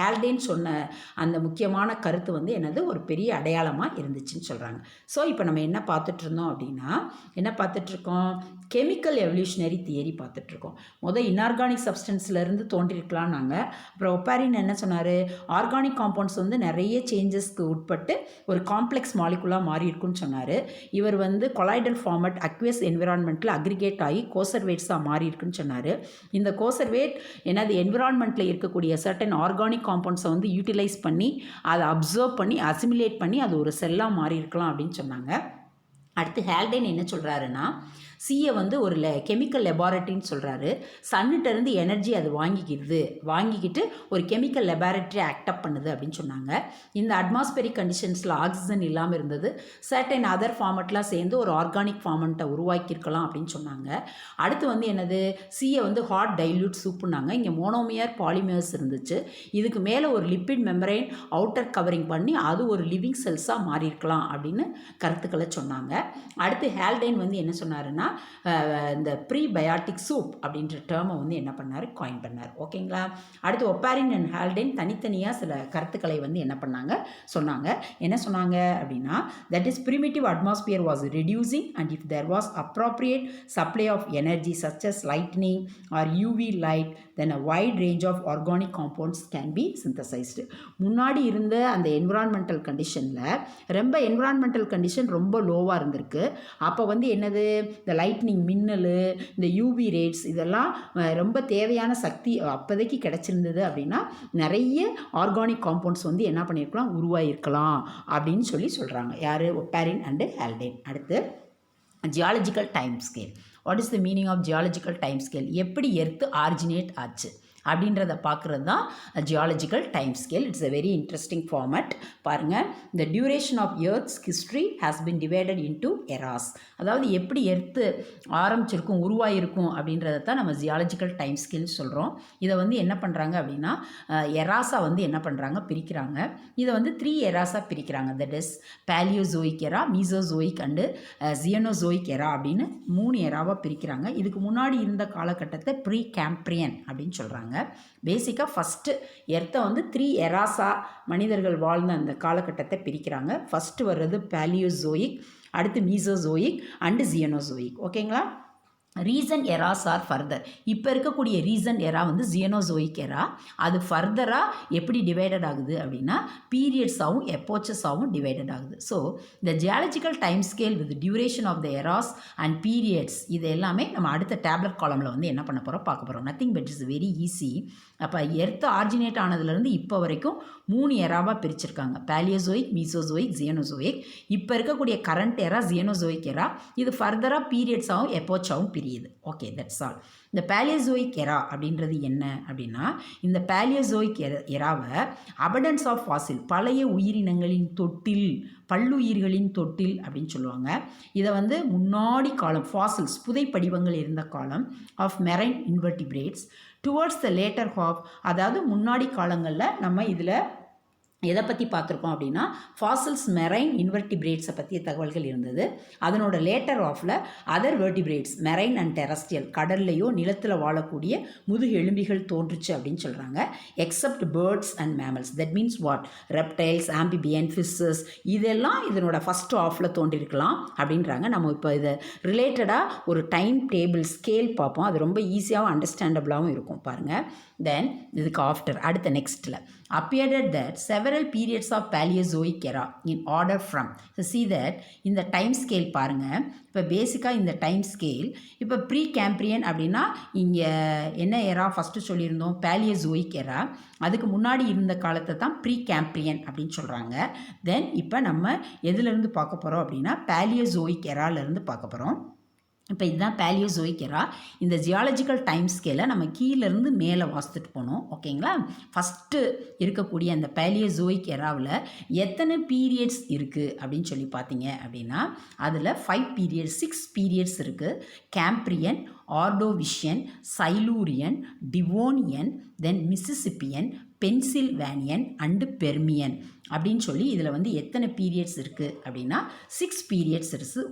ஹால்டைன் சொன்ன அந்த முக்கியமான கருத்து வந்து என்னது ஒரு பெரிய அடையாளமாக இருந்துச்சுன்னு சொல்கிறாங்க. ஸோ இப்போ நம்ம என்ன பார்த்துட்ருந்தோம் அப்படின்னா, என்ன பார்த்துட்ருக்கோம், கெமிக்கல் எவல்யூஷனரி தியரி பார்த்துட்ருக்கோம். இன்ஆர்கானிக் சப்ஸ்டன்ஸ்லேருந்து தோன்றிருக்கலாம் நாங்கள். அப்புறம் ஒப்பாரின் என்ன சொன்னார், ஆர்கானிக் காம்பவுண்ட்ஸ் வந்து நிறைய சேஞ்சஸ்க்கு உட்பட்டு ஒரு காம்ப்ளெக்ஸ் மாலிகுலாக மாறி இருக்குன்னு சொன்னார். இவர் வந்து கொலாய்டல் ஃபார்மட் அக்வியஸ் என்விரான்மெண்ட்டில் அக்ரிகேட் ஆகி கோசர்வேட்ஸாக மாறி இருக்குன்னு சொன்னார். இந்த கோசர்வேட் என்னது என்விரான்மெண்ட்டில் இருக்கக்கூடிய சர்டன் ஆர்கானிக் காம்பவுண்ட்ஸை வந்து யூட்டிலைஸ் பண்ணி அதை அப்சர்வ் பண்ணி அசிமுலேட் பண்ணி அது ஒரு செல்லாக மாறி இருக்கலாம் அப்படின்னு சொன்னாங்க. அடுத்து ஹால்டைன் என்ன சொல்கிறாருன்னா, சியை வந்து ஒரு கெமிக்கல் லெபார்ட்டரின்னு சொல்கிறாரு. சன்னிட்டேருந்து எனர்ஜி அது வாங்கிக்கிட்டு ஒரு கெமிக்கல் லெபார்ட்டரி ஆக்டப் பண்ணுது அப்படின்னு சொன்னாங்க. இந்த அட்மாஸ்பரிக் கண்டிஷன்ஸில் ஆக்சிஜன் இல்லாமல் இருந்தது. சர்டைன் அதர் ஃபார்மெட்லாம் சேர்ந்து ஒரு ஆர்கானிக் ஃபார்மெண்ட்டை உருவாக்கியிருக்கலாம் அப்படின்னு சொன்னாங்க. அடுத்து வந்து என்னது, சியை வந்து ஹாட் டைல்யூட் சூப்புனாங்க. இங்கே மோனோமியர் பாலிமர்ஸ் இருந்துச்சு. இதுக்கு மேலே ஒரு லிப்பிட் மெம்பரைன் அவுட்டர் கவரிங் பண்ணி அது ஒரு லிவிங் செல்ஸாக மாறியிருக்கலாம் அப்படின்னு கருத்துக்களை சொன்னாங்க. அடுத்து ஹால்டைன் வந்து என்ன சொன்னாருன்னா, இந்த ப்ரீபயாட்டிக் சூப் அப்படின்ற டேர்மை வந்து என்ன பண்ணார், காயின் பண்ணார். ஓகேங்களா? அடுத்து ஒப்பாரின் அண்ட் ஹால்டைன் தனித்தனியாக சில கருத்துக்களை வந்து என்ன பண்ணாங்க, சொன்னாங்க. என்ன சொன்னாங்க அப்படின்னா, that is primitive atmosphere was reducing and if there was appropriate supply of energy such as lightning or UV light then a wide range of organic compounds can be synthesized. முன்னாடி இருந்த அந்த என்விரான்மெண்டல் கண்டிஷன் ரொம்ப லோவாக இருந்திருக்கு. அப்போ வந்து என்னது, இந்த லைட்னிங் மின்னல், இந்த யூவி ரேட்ஸ் இதெல்லாம் ரொம்ப தேவையான சக்தி அப்போதைக்கு கிடச்சிருந்தது அப்படின்னா நிறைய ஆர்கானிக் காம்பவுண்ட்ஸ் வந்து என்ன பண்ணியிருக்கலாம், உருவாயிருக்கலாம் அப்படின்னு சொல்கிறாங்க. யார்? Oparin and Haldane. அடுத்து geological time scale. What is the meaning of geological time scale? எப்படி எர்த்து ஆரிஜினேட் ஆச்சு அப்படின்றத பார்க்குறது தான் geological time scale. It's a very interesting format. பாருங்கள், இந்த duration of earth's history has been divided into eras. அதாவது எப்படி எர்த்து ஆரம்பிச்சிருக்கும், உருவாயிருக்கும் அப்படின்றத தான் நம்ம ஜியாலஜிக்கல் டைம் ஸ்கேல்னு சொல்கிறோம். இதை வந்து என்ன பண்ணுறாங்க அப்படின்னா, எராஸாக வந்து என்ன பண்ணுறாங்க, பிரிக்கிறாங்க. இதை வந்து 3 எராஸாக பிரிக்கிறாங்க. That is Palaeozoic era, Mesozoic and Cenozoic era அப்படின்னு 3 எராவாக பிரிக்கிறாங்க. இதுக்கு முன்னாடி இருந்த காலகட்டத்தை ப்ரீ கேம்ப்ரியன் அப்படின்னு சொல்கிறாங்க. பேசிக்காக ஃபஸ்ட்டு எர்த்தை வந்து 3 எராஸாக மனிதர்கள் வாழ்ந்த அந்த காலகட்டத்தை பிரிக்கிறாங்க. ஃபஸ்ட்டு வர்றது பேலியோசோயிக், அடுத்து மீசோசோயிக் அண்டு ஜியனோசோயிக். ஓகேங்களா? Recent eras are further. இப்போ இருக்கக்கூடிய ரீசன்ட் எரா வந்து ஜியனோசோயிக் எரா. அது ஃபர்தராக எப்படி டிவைடட் ஆகுது அப்படின்னா பீரியட்ஸாகவும் எப்போச்சஸாகவும் டிவைடட் ஆகுது. ஸோ இந்த geological time scale with duration of the eras and periods இது எல்லாமே நம்ம அடுத்த டேப்லெட் காலமில் வந்து என்ன பண்ண போகிறோம், பார்க்க போகிறோம். Nothing but is very easy. அப்போ எர்த்து ஆரிஜினேட் ஆனதுலேருந்து இப்போ வரைக்கும் 3 எராவாக பிரிச்சிருக்காங்க. Palaeozoic, Mesozoic, Cenozoic. இப்போ இருக்கக்கூடிய கரண்ட் எரா ஜியனோசோயிக் எரா. இது ஃபர்தராக பீரியட்ஸாகவும் எப்போச்சாகவும் பிரியுது. Okay, that's all. இந்த பேலியோசோயிக் எரா அப்படின்றது என்ன அப்படின்னா, இந்த பேலியோசோயிக் எராவை அபண்டன்ஸ் ஆஃப் ஃபாசில், பழைய உயிரினங்களின் தொட்டில், பல்லுயிர்களின் தொட்டில் அப்படின்னு சொல்லுவாங்க. இதை வந்து முன்னாடி காலம், ஃபாசில்ஸ் புதைப்படிவங்கள் இருந்த காலம் of marine invertebrates towards the later half, அதாவது முன்னாடி காலங்களில் நம்ம இதில் எதை பற்றி பார்த்துருக்கோம் அப்படின்னா ஃபாசில்ஸ் மெரைன் இன்வெர்டிபிரேட்ஸை பற்றிய தகவல்கள் இருந்தது. அதனோட லேட்டர் ஆஃபில் other vertebrates marine and terrestrial கடல்லையோ நிலத்தில் வாழக்கூடிய முதுகு எலும்பிகள் தோன்றுச்சு அப்படின்னு சொல்கிறாங்க. Except birds and mammals, that means what, reptiles, amphibian, fishes, இதெல்லாம் இதனோட ஃபஸ்ட் ஆஃபில் தோன்றிருக்கலாம் அப்படின்றாங்க. நம்ம இப்போ இதை ரிலேட்டடாக ஒரு டைம் டேபிள் ஸ்கேல் பார்ப்போம். அது ரொம்ப ஈஸியாகவும் அண்டர்ஸ்டாண்டபிளாகவும் இருக்கும் பாருங்கள். தென் இதுக்கு ஆஃப்டர் அடுத்த நெக்ஸ்ட்டில் appeared that several periods of Paleozoic era in order from. So see that இந்த டைம் ஸ்கேல் பாருங்கள். இப்போ பேசிக்காக இந்த டைம் ஸ்கேல் இப்போ ப்ரீ கேம்பிரியன் அப்படின்னா இங்கே என்ன எரா ஃபஸ்ட்டு சொல்லியிருந்தோம், பேலியோசோயிக் எரா. அதுக்கு முன்னாடி இருந்த காலத்தை தான் ப்ரீ கேம்பிரியன் அப்படின்னு சொல்கிறாங்க. தென் இப்போ நம்ம எதுலேருந்து பார்க்க போகிறோம் அப்படின்னா பேலியோசோயிக் எராலேருந்து பார்க்க போகிறோம். இப்போ இதுதான் பேலியோசோயிக் எரா. இந்த ஜியாலஜிக்கல் டைம் ஸ்கேலை நம்ம கீழேருந்து மேலே வாசித்துட்டு போனோம். ஓகேங்களா? ஃபஸ்ட்டு இருக்கக்கூடிய அந்த பேலியோசோயிக் எராவில் எத்தனை பீரியட்ஸ் இருக்குது அப்படின்னு சொல்லி பார்த்தீங்க அப்படின்னா அதில் 6 பீரியட்ஸ் இருக்குது. Cambrian, Ordovician, Silurian, Devonian, then Mississippian, Pennsylvanian and Permian அப்படின்னு சொல்லி இதில் வந்து எத்தனை பீரியட்ஸ் இருக்குது அப்படின்னா 6 பீரியட்ஸ் இருக்குது.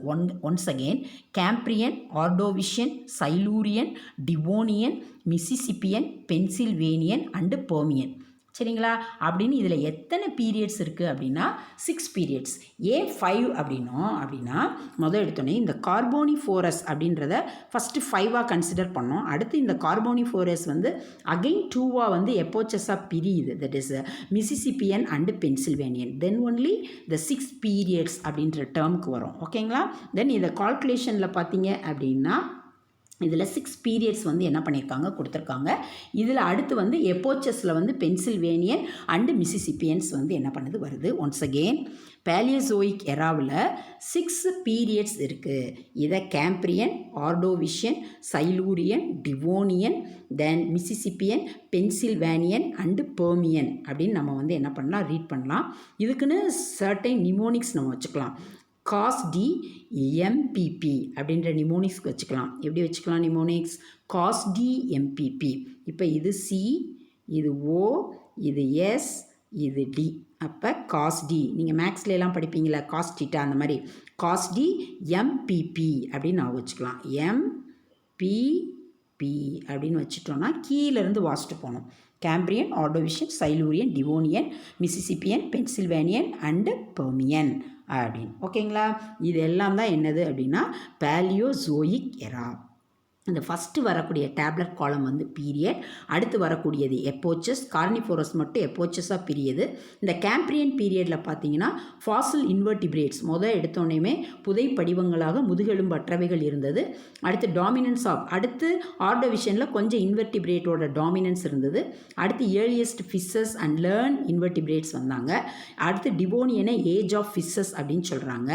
Once again Cambrian, Ordovician, Silurian, Devonian, Mississippian, Pennsylvanian and Permian. சரிங்களா? அப்படின்னு இதில் எத்தனை பீரியட்ஸ் இருக்குது அப்படின்னா 6 பீரியட்ஸ். ஏன் 5 அப்படின்னா முதல் எடுத்தோடனே இந்த கார்போனிஃபோரஸ் அப்படின்றத ஃபஸ்ட்டு 5ஆக கன்சிடர் பண்ணோம். அடுத்து இந்த கார்போனிஃபோரஸ் வந்து அகெயின் 2ஆக வந்து எப்போச்சஸாக பிரியுது. That is Mississippian and Pennsylvanian. Then only the 6 periods அப்படின்ற டேர்முக்கு வரும். ஓகேங்களா? தென் இதை கால்குலேஷனில் பார்த்தீங்க அப்படின்னா இதில் 6 பீரியட்ஸ் வந்து என்ன பண்ணியிருக்காங்க, கொடுத்துருக்காங்க. இதில் அடுத்து வந்து எப்போச்சஸில் வந்து பென்சில்வேனியன் அண்டு மிசிசிப்பியன்ஸ் வந்து என்ன பண்ணுது வருது. ஒன்ஸ் அகெயின் பேலியோசோயிக் எராவில் 6 பீரியட்ஸ் இருக்குது. இதை Cambrian, Ordovician, Silurian, Devonian, then Mississippian, Pennsylvanian and Permian அப்படின்னு நம்ம வந்து என்ன பண்ணலாம், ரீட் பண்ணலாம். இதுக்குன்னு சர்டைன் நிமோனிக்ஸ் நம்ம வச்சுக்கலாம். காஸ்-டி எம்பிபி அப்படின்ற நிமோனிக்ஸ்க்கு வச்சுக்கலாம். எப்படி வச்சுக்கலாம் நிமோனிக்ஸ்? Cos-D MPP. இப்போ இது சி, இது ஓ, இது எஸ், இது டி. அப்போ காஸ்-டி நீங்கள் மேக்ஸ்லாம் படிப்பீங்களா, காஸ் டீட்டா அந்த மாதிரி காஸ்-டி எம்பிபி அப்படின்னு நான் வச்சுக்கலாம். எம்பிபி அப்படின்னு வச்சுட்டோன்னா கீழேருந்து வாசிட்டு போகணும். Cambrian, Ordovician, Silurian, Devonian, Mississippian, Pennsylvanian and Permian அப்படின்னு. ஓகேங்களா? இது எல்லாம் தான் என்னது அப்படின்னா பேலியோசோயிக் எரா. இந்த ஃபஸ்ட்டு வரக்கூடிய டேப்லெட் காலம் வந்து பீரியட், அடுத்து வரக்கூடியது எப்போச்சஸ். கார்னிஃபோரஸ் மட்டும் எப்போச்சஸாக பிரியுது. இந்த கேம்பிரியன் பீரியடில் பார்த்தீங்கன்னா ஃபாசில் இன்வெர்டிபிரேட்ஸ் எடுத்தோடனே புதை படிவங்களாக முதுகெலும்பற்றவைகள் இருந்தது. அடுத்து டாமினன்ஸ் ஆஃப், அடுத்து ஆர்டோவிஷனில் கொஞ்சம் இன்வெர்டிபிரேட்டோட டாமினன்ஸ் இருந்தது. அடுத்து earliest fishes and learn invertebrates வந்தாங்க. அடுத்து டிவோனியனை ஏஜ் ஆஃப் ஃபிஷஸ் அப்படின்னு சொல்கிறாங்க.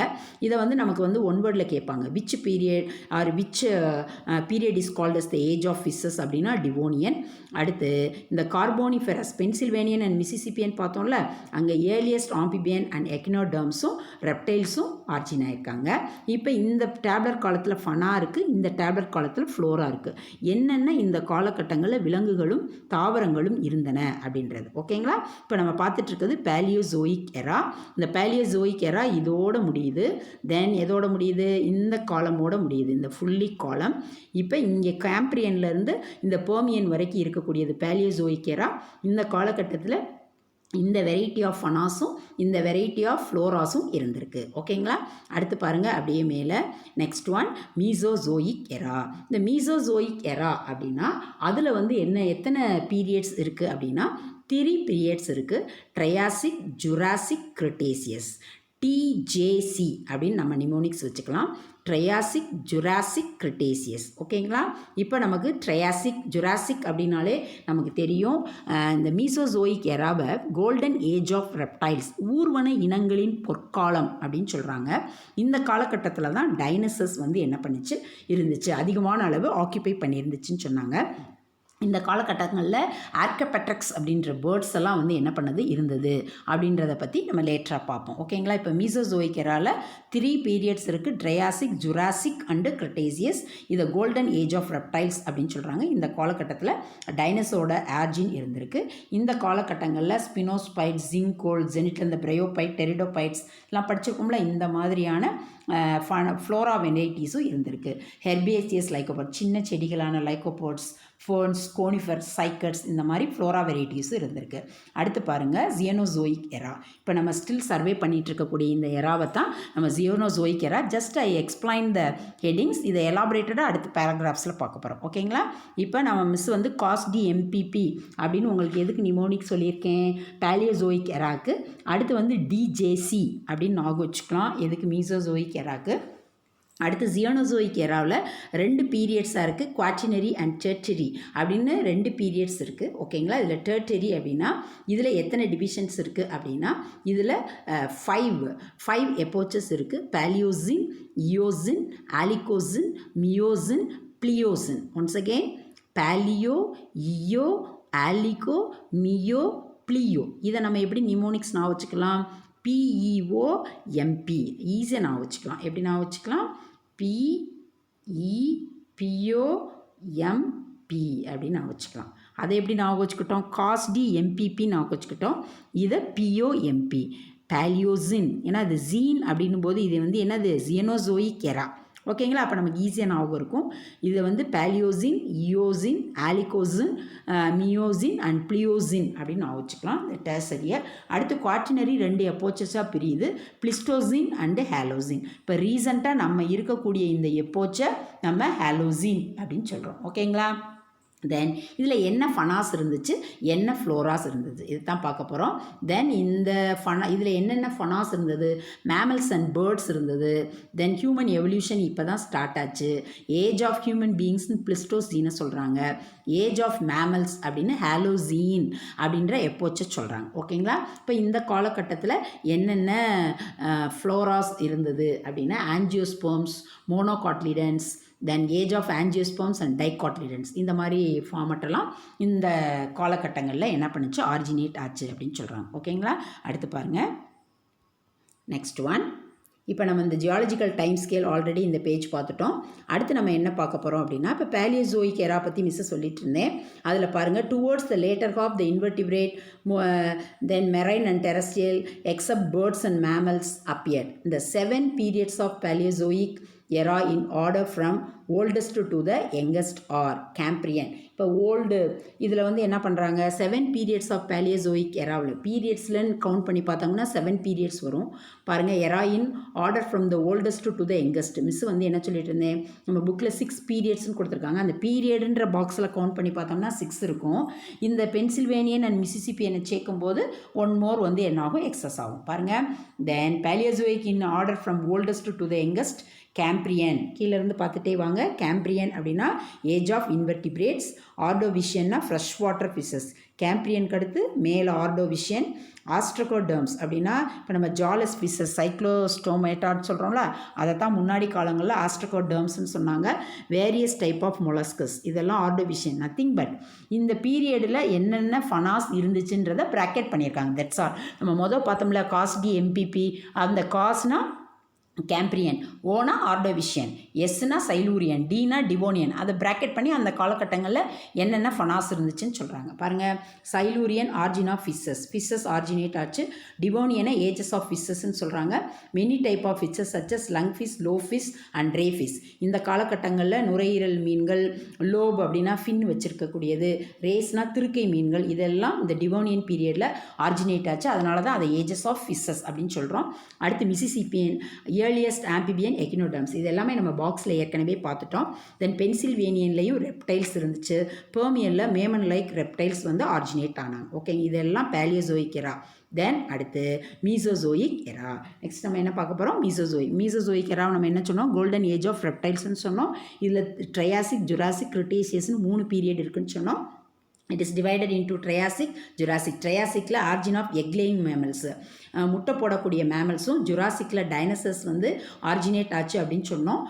இதை வந்து நமக்கு வந்து ஒன் வேர்டில் கேட்பாங்க, which period or which period is called as the age of fishes அப்படின்னா டிவோனியன். அடுத்து இந்த கார்போனிஃபெரஸ், பென்சில்வேனியன் அண்ட் மிசிசிப்பியன் பார்த்தோம்ல, அங்கே ஏர்லியஸ்ட் ஆம்பிபியன் அண்ட் எக்கினோடர்ம்ஸும் ரெப்டைல்ஸும் ஆர்ஜின் ஆயிருக்காங்க. இப்போ இந்த டேப்லெட் காலத்தில் ஃபனா இருக்குது, இந்த டேப்லெட் காலத்தில் ஃப்ளோரா இருக்குது. என்னென்ன இந்த காலகட்டங்களில் விலங்குகளும் தாவரங்களும் இருந்தன அப்படின்றது. ஓகேங்களா? இப்போ நம்ம பார்த்துட்டு இருக்கிறது பேலியோசோயிக் எரா. இந்த பேலியோசோயிக் எரா இதோட முடியுது. தென் எதோட முடியுது? இந்த காலமோட முடியுது, இந்த ஃபுல்லி காலம். இப்போ இங்கே கேம்பிரியன்லேருந்து இந்த பெர்மியன் வரைக்கும் இருக்கக்கூடியது பேலியோசோயிக் எரா. இந்த காலகட்டத்தில் இந்த வெரைட்டி ஆஃப் ஃபனாஸும் இந்த வெரைட்டி ஆஃப் ஃப்ளோராஸும் இருந்திருக்கு. ஓகேங்களா? அடுத்து பாருங்கள் அப்படியே மேலே நெக்ஸ்ட் ஒன் மீசோசோயிக் எரா. இந்த மீசோசோயிக் எரா அப்படின்னா அதில் வந்து எத்தனை பீரியட்ஸ் இருக்குது அப்படின்னா 3 பீரியட்ஸ் இருக்குது. Triassic, Jurassic, Cretaceous. டிஜேசி அப்படின்னு நம்ம நிமோனிக்ஸ் வச்சுக்கலாம். Triassic, Jurassic, Cretaceous. ஓகேங்களா? இப்போ நமக்கு ட்ரையாசிக், ஜுராசிக் அப்படின்னாலே நமக்கு தெரியும். இந்த மீசோசோயிக் எராவை கோல்டன் ஏஜ் ஆஃப் ரெப்டைல்ஸ், ஊர்வன இனங்களின் பொற்காலம் அப்படின்னு சொல்கிறாங்க. இந்த காலகட்டத்தில் தான் டைனோசர்ஸ் வந்து என்ன பண்ணிச்சு இருந்துச்சு, அதிகமான அளவு ஆக்கியூபை பண்ணியிருந்துச்சுன்னு சொன்னாங்க. இந்த காலகட்டங்களில் ஆர்கபெட்ரக்ஸ் அப்படின்ற பேர்ட்ஸ் எல்லாம் வந்து என்ன பண்ணது இருந்தது அப்படின்றத பற்றி நம்ம லேட்டராக பார்ப்போம். ஓகேங்களா? இப்போ மீசோசோயிக் எராவில் 3 பீரியட்ஸ் இருக்குது. Triassic, Jurassic and Cretaceous. இதை கோல்டன் ஏஜ் ஆஃப் ரெப்டைல்ஸ் அப்படின்னு சொல்கிறாங்க. இந்த காலகட்டத்தில் டைனோசரோட ஆர்ஜின் இருந்திருக்கு. இந்த காலகட்டங்களில் ஸ்பினோஸ்பைட், ஜிங்கோல், ஜெனிட்ல இந்த பிரயோபைட், டெரிடோபைட்ஸ் எல்லாம் படிச்சிருக்கோம்ல, இந்த மாதிரியான ஃப்ளோரா வெரைட்டிஸும் இருந்திருக்கு. ஹெர்பேசியஸ் லைக்கோபோட், சின்ன செடிகளான லைக்கோபோட்ஸ், ஃபர்ன்ஸ், கோனிஃபர், சைக்கட்ஸ், இந்த மாதிரி ஃப்ளோரா வெரைட்டிஸும் இருந்திருக்கு. அடுத்து பாருங்கள் ஜியனோசோயிக் எரா. இப்போ நம்ம ஸ்டில் சர்வே பண்ணிகிட்டு இருக்கக்கூடிய இந்த எராவை தான் நம்ம Cenozoic era. Just I explain the headings. இதை எலாபரேட்டடாக அடுத்த பேராகிராஃப்ஸில் பார்க்க போகிறோம். ஓகேங்களா? இப்போ நம்ம மிஸ் வந்து காஸ்டி எம்பிபி அப்படின்னு உங்களுக்கு எதுக்கு நிமோனிக் சொல்லியிருக்கேன்? பேலியோசோயிக் எராக்கு. அடுத்து வந்து டிஜேசி அப்படின்னு ஞாபகம் வச்சுக்கலாம். எதுக்கு? மீசோசோயிக் எராக்கு. அடுத்து ஜியோனோசோயிக் எராவில் 2 பீரியட்ஸாக இருக்குது. குவாட்டினரி அண்ட் டெர்டரி அப்படின்னு 2 பீரியட்ஸ் இருக்குது. ஓகேங்களா? இதில் டெர்டரி அப்படின்னா இதில் எத்தனை டிவிஷன்ஸ் இருக்குது அப்படின்னா இதில் 5 எப்போச்சஸ் இருக்குது. Palaeocene, Eocene, Oligocene, Miocene, Pliocene. Once again palaeo, eo, oligo, mio, plio. இதை நம்ம எப்படி நிமோனிக்ஸ் நான் வச்சுக்கலாம்? PEOMP. ஈஸியாக நான் வச்சுக்கலாம். எப்படி நான் வச்சுக்கலாம்? PEPOMP அப்படின்னு நான் வச்சுக்கலாம். அதை எப்படி நான் வச்சுக்கிட்டோம்? காஸ்டி எம்பிபி நான் வச்சுக்கிட்டோம். இதை POMP. பேலியோசின், ஏன்னா இது ஜீன் அப்படின்னும் போது இது வந்து என்னது? ஜியனோசோயிக் எரா. ஓகேங்களா? அப்போ நமக்கு ஈஸியாக ஞாபகம் இருக்கும். இதை வந்து Palaeocene, Eocene, Oligocene, மியோசின் and Pliocene அப்படின்னு நான் வச்சுக்கலாம். இந்த டெர்சரியை. அடுத்து குவாட்டினரி 2 எப்போச்சஸாக பிரியுது. பிளிஸ்டோசின் அண்டு ஹாலோசின். இப்போ ரீசண்டாக நம்ம இருக்கக்கூடிய இந்த எப்போச்சை நம்ம ஹாலோசின் அப்படின்னு சொல்கிறோம். ஓகேங்களா? தென் இதில் என்ன ஃபனாஸ் இருந்துச்சு, என்ன ஃப்ளோராஸ் இருந்தது, இது தான் பார்க்க போகிறோம். தென் இந்த இதில் என்னென்ன ஃபனாஸ் இருந்தது? மேமல்ஸ் அண்ட் பேர்ட்ஸ் இருந்தது. தென் ஹியூமன் எவல்யூஷன் இப்போ தான் ஸ்டார்ட் ஆச்சு. ஏஜ் ஆஃப் ஹியூமன் பீயிங்ஸ்னு பிளிஸ்டோசீனை சொல்கிறாங்க. ஏஜ் ஆஃப் மேமல்ஸ் அப்படின்னு ஹாலோசீன் அப்படின்ற எப்போச்சை சொல்கிறாங்க. ஓகேங்களா? இப்போ இந்த காலகட்டத்தில் என்னென்ன ஃப்ளோராஸ் இருந்தது அப்படின்னா ஆஞ்சியோஸ்போம்ஸ், மோனோகாட்லிடன்ஸ், தென் ஏஜ் ஆஃப் ஆஞ்சியோஸ்போம்ஸ் அண்ட் டைகாட்லிடன்ஸ், இந்த மாதிரி ஃபார்மட்டெல்லாம் இந்த காலகட்டங்களில் என்ன பண்ணுச்சு? ஆரிஜினேட் ஆச்சு அப்படின்னு சொல்கிறாங்க. ஓகேங்களா? அடுத்து பாருங்கள் நெக்ஸ்ட் ஒன். இப்போ நம்ம இந்த ஜியாலஜிக்கல் டைம் ஸ்கேல் ஆல்ரெடி இந்த பேஜ் பார்த்துட்டோம். அடுத்து நம்ம என்ன பார்க்க போகிறோம் அப்படின்னா இப்போ பேலியோசோயிக் எரா பற்றி மிஸ் சொல்லிட்டு இருந்தேன். அதில் பாருங்கள் towards the later half the invertebrate then marine and terrestrial except birds and mammals appeared. இந்த 7 periods of Paleozoic era in order from oldest to the youngest are Cambrian. இப்போ ஓல்டு இதில் வந்து என்ன பண்ணுறாங்க? 7 பீரியட்ஸ் ஆஃப் பேலியோசோயிக் எராவில் பீரியட்ஸ்லன்னு count பண்ணி பார்த்தாங்கன்னா 7 பீரியட்ஸ் வரும். பாருங்கள், era in order from the oldest to the youngest. Miss வந்து என்ன சொல்லிட்டு இருந்தேன்? நம்ம புக்கில் 6 பீரியட்ஸ்னு கொடுத்துருக்காங்க. அந்த பீரியடுன்ற பாக்ஸில் கவுண்ட் பண்ணி பார்த்தோம்னா 6 இருக்கும். இந்த பென்சில்வேனியன் அண்ட் மிசிசிப்பியனை சேர்க்கும்போது 1 மோர் வந்து என்ன ஆகும்? எக்ஸஸ் ஆகும். பாருங்கள், then Paleozoic in order from oldest to the youngest Cambrian. கீழேருந்து பார்த்துட்டே வாங்க. கேம்பிரியன் அப்படின்னா ஏஜ் ஆஃப் இன்வெர்டிபிரேட்ஸ். ஆர்டோவிஷியன்னா ஃப்ரெஷ் வாட்டர் ஃபிஷஸ். கேம்பிரியனுக்கு அடுத்து மேலே ஆர்டோவிஷியன். ஆஸ்ட்ரகோடர்ம்ஸ் அப்படின்னா இப்போ நம்ம ஜாலஸ் ஃபிஷஸ், சைக்ளோஸ்டோமேட்டான்னு சொல்கிறோம்ல, அதை தான் முன்னாடி காலங்களில் ஆஸ்ட்ரகோடர்ம்ஸ்னு சொன்னாங்க. வேரியஸ் டைப் ஆஃப் மொலஸ்கஸ், இதெல்லாம் ஆர்டோவிஷியன். நத்திங் பட் இந்த பீரியடில் என்னென்ன ஃபனாஸ் இருந்துச்சுன்றதை ப்ராக்கெட் பண்ணியிருக்காங்க. That's all. நம்ம மொதல் பார்த்தோம்ல காஸ்டி எம்பிபி, அந்த காஸ்னா கேம்பிரியன், ஓனா ஆர்டோவிஷியன், எஸ்னா சைலூரியன், டீனா டிவோனியன். அதை ப்ராக்கெட் பண்ணி அந்த காலகட்டங்களில் என்னென்ன ஃபனாஸ் இருந்துச்சுன்னு சொல்கிறாங்க. பாருங்கள், Silurian origin of fishes originate ஆச்சு. டிவோனியனை ஏஜஸ் ஆஃப் ஃபிஷஸ்ன்னு சொல்கிறாங்க. Many type of fishes such as lung fish, lobe fish and ray fish. இந்த காலகட்டங்களில் நுரையீரல் மீன்கள், லோப் அப்படின்னா ஃபின் வச்சுருக்கக்கூடியது, ரேஸ்னால் திருக்கை மீன்கள், இதெல்லாம் இந்த டிவோனியன் பீரியடில் ஆர்ஜினேட் ஆச்சு. அதனால தான் அதை ஏஜஸ் ஆஃப் ஃபிஷஸ் அப்படின்னு சொல்கிறோம். அடுத்து மிசிசிப்பியன், ஏர்லியஸ்ட் ஆம்பிபியன் எக்கினோடர்ம்ஸ். இது எல்லாமே நம்ம பாக்ஸில் ஏற்கனவே பார்த்துட்டோம். தென் பென்சில்வேனியன்லேயும் ரெப்டைல்ஸ் இருந்துச்சு. பெர்மியனில் மேமன் லைக் ரெப்டைல்ஸ் வந்து ஆரிஜினேட் ஆனாங்க. ஓகே, இதெல்லாம் பேலியோசோயிக் எரா. தென் அடுத்து மீசோசோயிக் எரா. நெக்ஸ்ட் நம்ம என்ன பார்க்க போகிறோம்? மீசோசோயிக் எரா நம்ம என்ன சொன்னோம்? கோல்டன் ஏஜ் ஆஃப் ரெப்டைல்ஸ்னு சொன்னோம். இதில் ட்ரையாசிக், ஜுராசிக், கிரிட்டேசியஸ்னு 3 பீரியட் இருக்குன்னு சொன்னோம். It is divided into Triassic, Jurassic. Triassicல origin of egg laying mammals, முட்டை போடக்கூடிய மேமல்ஸும் ஜுராசிக்கில் டைனசர்ஸ் வந்து ஆரிஜினேட் ஆச்சு அப்படின்னு சொன்னோம்.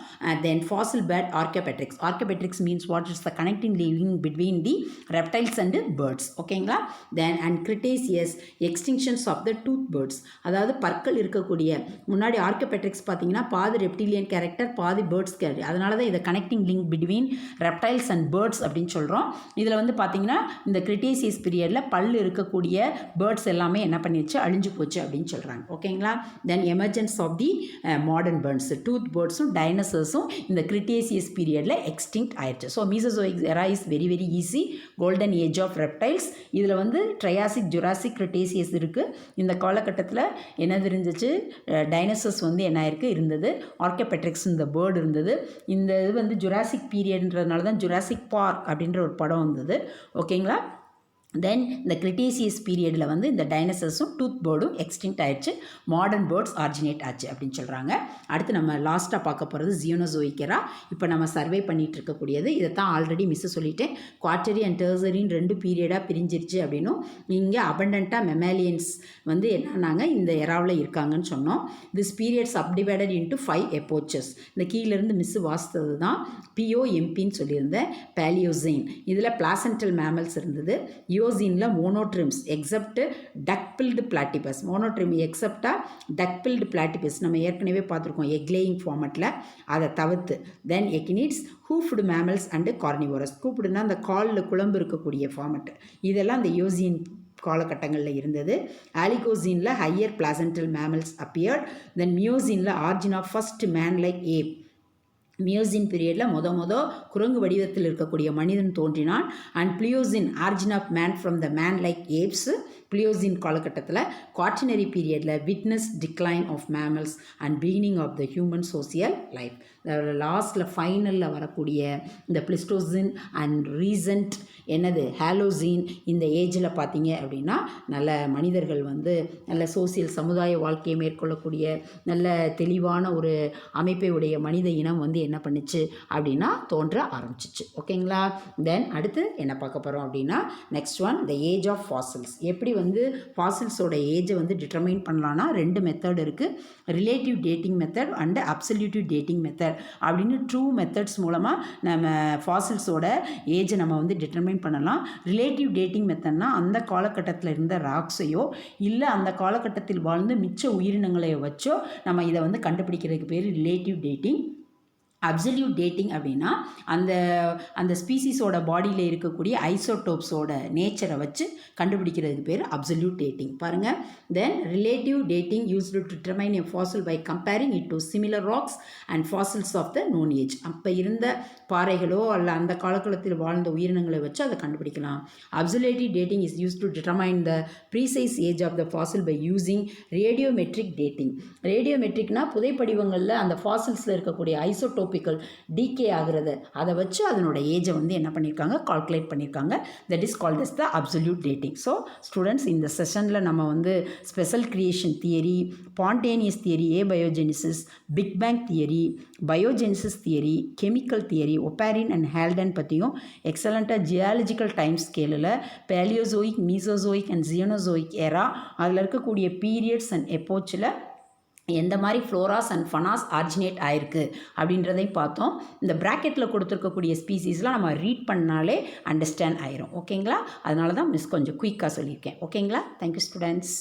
Then fossil bird Archaeopteryx. Archaeopteryx means what is the connecting living between the reptiles and birds. ஓகேங்களா. Then and Cretaceous extinctions of the tooth birds. அதாவது பற்கள் இருக்கக்கூடிய முன்னாடி ஆர்கோபெட்ரிக்ஸ் பார்த்தீங்கன்னா பாதி ரெப்டிலியன் கேரக்டர் பாதி பேர்ட்ஸ் கேரக்டர். அதனால தான் இதை connecting link between reptiles and birds அப்படின்னு சொல்கிறோம். இதில் வந்து பார்த்தீங்கன்னா இந்த கிரிட்டேசியஸ் பீரியடில் பல் இருக்கக்கூடிய பேர்ட்ஸ் எல்லாமே என்ன பண்ணிடுச்சு, அழிஞ்சு போச்சு அப்படின்னு சொல்கிறாங்க. ஓகேங்களா. Then emergence of the modern birds. Tooth பேர்ட்ஸும் டைனோசர்ஸும் இந்த கிரிட்டேசியஸ் பீரியடில் எக்ஸ்டிங்க்ட் ஆயிடுச்சு. So Mesozoic era is very very easy. Golden age of reptiles. இதில் வந்து ட்ரையாசிக், ஜுராசிக், கிரிட்டேசியஸ் இருக்குது. இந்த காலகட்டத்தில் என்னது இருந்துச்சு, டைனோசர்ஸ் வந்து என்ன ஆயிருக்கு இருந்தது, ஆர்கோபெட்ரிக்ஸ் இந்த பேர்டு இருந்தது. இந்த இது வந்து ஜுராசிக் பீரியட்ன்றதுனால தான் ஜுராசிக் பார்க் அப்படின்ற ஒரு படம் வந்தது. ஓகேங்களா. தென் இந்த கிரிட்டேசியஸ் பீரியடில் வந்து இந்த டைனோசர்ஸும் டூத் பேர்டும் எக்ஸ்டிங்க்ட் ஆயிடுச்சு, மாடர்ன் பேர்ட்ஸ் ஆரிஜினேட் ஆச்சு அப்படின்னு சொல்கிறாங்க. அடுத்து நம்ம லாஸ்ட்டாக பார்க்க போகிறது ஜியோனோசோயிக் எரா. இப்போ நம்ம சர்வே பண்ணிகிட்டு இருக்கக்கூடியது இதை தான் ஆல்ரெடி மிஸ்ஸு சொல்லிட்டேன். குவார்ட்டரி அண்ட் டெர்சரின்னு 2 பீரியடாக பிரிஞ்சிருச்சு அப்படின்னும் இங்கே அபண்டண்ட்டாக மெமாலியன்ஸ் வந்து என்னன்னாங்க இந்த எராவில் இருக்காங்கன்னு சொன்னோம். This period subdivided into 5 எப்போச்சஸ். இந்த கீழேருந்து மிஸ்ஸு வாசித்தது தான் பிஓஎம்பின்னு சொல்லியிருந்தேன், பேலியோசைன். இதில் பிளாசென்டல் மேமல்ஸ் இருந்தது. யோசினில் மோனோட்ரிம்ஸ் எக்ஸப்ட் டக்பில்டு பிளாட்டிபஸ். மோனோட்ரிம் எக்ஸப்டாக டக்பில்டு பிளாட்டிபஸ் நம்ம ஏற்கனவே பார்த்துருக்கோம் எக்லேயிங் ஃபார்மெட்டில், அதை தவிர்த்து. தென் எக்கினிட்ஸ், ஹூஃப்டு மேமல்ஸ் அண்டு கார்னிவோரஸ். கூப்பிடுனா அந்த காலில் குழம்பு இருக்கக்கூடிய ஃபார்மெட். இதெல்லாம் அந்த யோசின் காலகட்டங்களில் இருந்தது. ஆலிகோசினில் higher placental mammals appeared. Then மியோசினில் origin of first man like ape. Miocene பீரியடில் குரங்கு வடிவத்தில் இருக்கக்கூடிய மனிதன் தோன்றினான். And Pliocene origin of man from the man like apes. Pliocene காலகட்டத்தில் குவார்டினரி பீரியடில் witness decline of mammals and beginning of the human social life. லாஸ்ட்டில் ஃபைனலில் வரக்கூடிய இந்த பிளிஸ்டோசின் அண்ட் ரீசன்ட் என்னது ஹாலோசின் இந்த ஏஜில் பார்த்தீங்க அப்படின்னா நல்ல மனிதர்கள் வந்து நல்ல சோசியல் சமுதாய வாழ்க்கையை மேற்கொள்ளக்கூடிய நல்ல தெளிவான ஒரு அமைப்பை உடைய மனித இனம் வந்து என்ன பண்ணுச்சு அப்படின்னா தோன்ற ஆரம்பிச்சிச்சு. ஓகேங்களா. தென் அடுத்து என்ன பார்க்க போகிறோம் அப்படின்னா next one the age of fossils. எப்படி வந்து ஃபாசில்ஸோட ஏஜை வந்து டிட்டர்மைன் பண்ணலான்னா 2 மெத்தட் இருக்குது. Relative dating method and அப்சல்யூட்டிவ் dating method அப்படின்னு 2 மெத்தட்ஸ் மூலமாக நம்ம ஃபாசில்ஸோட ஏஜை நம்ம வந்து டிட்டர்மைன் பண்ணலாம். ரிலேட்டிவ் டேட்டிங் மெத்தட்னா அந்த காலகட்டத்தில் இருந்த ராக்ஸையோ இல்லை அந்த காலகட்டத்தில் வாழ்ந்து மிச்ச உயிரினங்களை வச்சோ நம்ம இதை வந்து கண்டுபிடிக்கிறதுக்கு பேர் ரிலேட்டிவ் டேட்டிங். அப்சல்யூட் டேட்டிங் அப்படின்னா அந்த ஸ்பீசிஸோட பாடியில் இருக்கக்கூடிய ஐசோடோப்ஸோட நேச்சரை வச்சு கண்டுபிடிக்கிறதுக்கு பேர் அப்சல்யூட் டேட்டிங். பாருங்கள். Then relative dating used to determine a fossil by comparing it to similar rocks and fossils of the known age. அப்போ இருந்த பாறைகளோ அல்ல அந்த காலகட்டத்தில் வாழ்ந்த உயிரினங்களை வச்சு அதை கண்டுபிடிக்கலாம். Absolute dating is use to determine the precise age of the fossil by using radiometric dating. ரேடியோமெட்ரிக்னா புதைப்படிவங்களில் அந்த ஃபாசில்ஸில் இருக்கக்கூடிய ஐசோடோப் டிகே ஆகிறது அதை வச்சு அதனோட ஏஜை வந்து என்ன பண்ணியிருக்காங்க கால்குலேட் பண்ணியிருக்காங்க. That is called as the absolute dating. So students இந்த செஷனில் நம்ம வந்து special creation theory, spontaneous theory, abiogenesis, big bang theory, biogenesis theory, chemical theory, Oparin and Haldane பற்றியும் எக்ஸலண்ட்டாக ஜியாலஜிக்கல் டைம் ஸ்கேலில் Paleozoic, Mesozoic and Cenozoic era அதில் இருக்கக்கூடிய periods and எப்போச்சில் எந்த மாதிரி ஃப்ளோராஸ் அண்ட் ஃபனாஸ் ஆரிஜினேட் ஆயிருக்கு அப்படின்றதையும் பார்த்தோம். இந்த ப்ராக்கெட்டில் கொடுத்துருக்கக்கூடிய ஸ்பீசிஸ்லாம் நம்ம ரீட் பண்ணாலே அண்டர்ஸ்டாண்ட் ஆயிரும். ஓகேங்களா. அதனால தான் மிஸ் கொஞ்சம் குயிக்காக சொல்லியிருக்கேன். ஓகேங்களா. Thank you students.